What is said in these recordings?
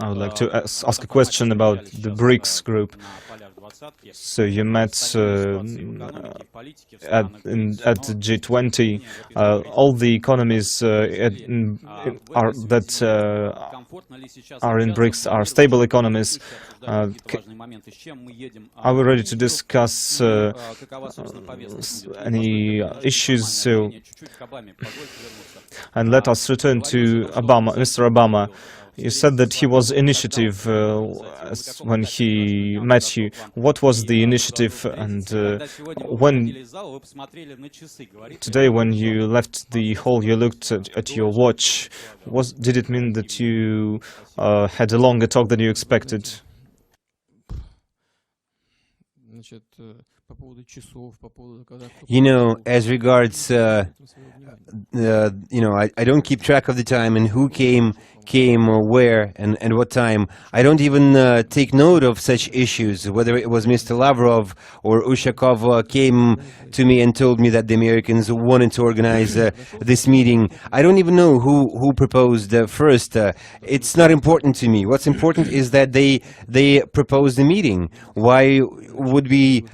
I would like to ask a question about the BRICS group. So you met at G20. All the economies that are in BRICS are stable economies. Are we ready to discuss any issues? And let us return to Mr. Obama. You said that he was initiative when he met you. What was the initiative? And today, when you left the hall, you looked at your watch. Did it mean that you had a longer talk than you expected? You know, as regards, I don't keep track of the time and who came or where and what time. I don't even take note of such issues, whether it was Mr. Lavrov or Ushakov came to me and told me that the Americans wanted to organize this meeting. I don't even know who proposed first. It's not important to me. What's important is that they proposed the meeting. Why would we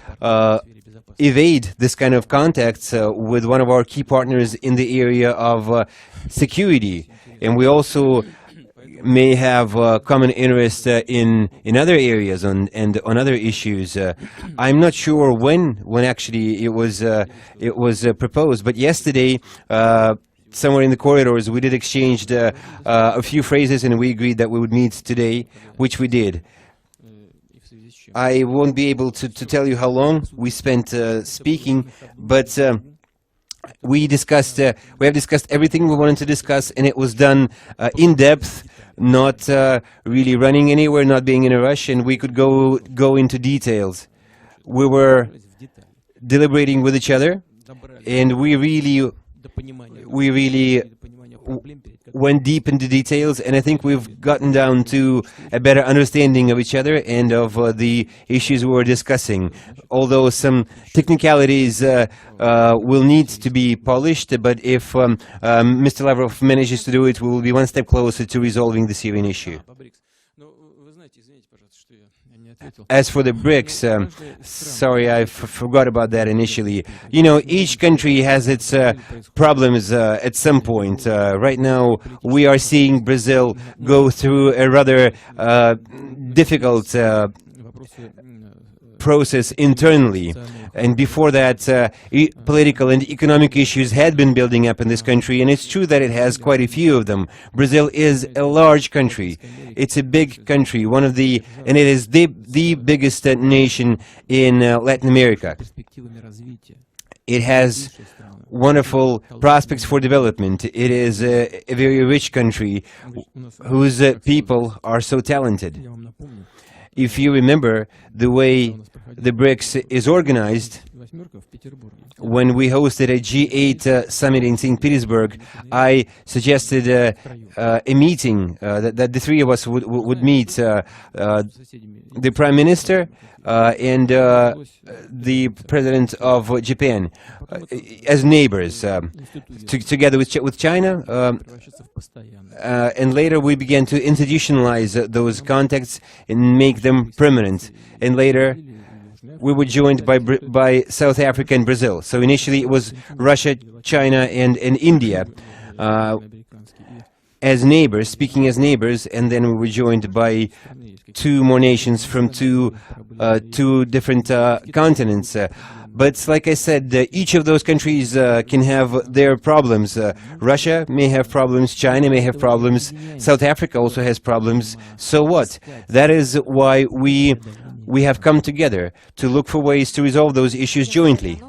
evade this kind of contacts with one of our key partners in the area of security? And we also may have common interest in other areas and on other issues. I'm not sure when actually it was proposed, but yesterday, somewhere in the corridors, we did exchange a few phrases, and we agreed that we would meet today, which we did. I won't be able to tell you how long we spent speaking, but we have discussed everything we wanted to discuss, and it was done in depth, not really running anywhere, not being in a rush, and we could go into details. We were deliberating with each other, and we really went deep into details, and I think we've gotten down to a better understanding of each other and of the issues we were discussing. Although some technicalities will need to be polished, but if Mr. Lavrov manages to do it, we will be one step closer to resolving the Syrian issue. As for the BRICS, sorry, I forgot about that initially. You know, each country has its problems at some point. Right now, we are seeing Brazil go through a rather difficult process internally, and before that political and economic issues had been building up in this country, and it's true that it has quite a few of them. Brazil is a large country. It's a big country, and it is the biggest nation in Latin America. It has wonderful prospects for development. It is a very rich country whose people are so talented. If you remember the way the BRICS is organized, when we hosted a G8 summit in St. Petersburg, I suggested a meeting that the three of us would meet, the Prime Minister and the President of Japan, as neighbors, together with China, and later we began to institutionalize those contacts and make them permanent, and later we were joined by South Africa and Brazil. So initially it was Russia, China, and India as neighbors, speaking as neighbors, and then we were joined by two more nations from two different continents. But like I said, each of those countries can have their problems. Russia may have problems, China may have problems, South Africa also has problems. So what? That is why we have come together to look for ways to resolve those issues jointly.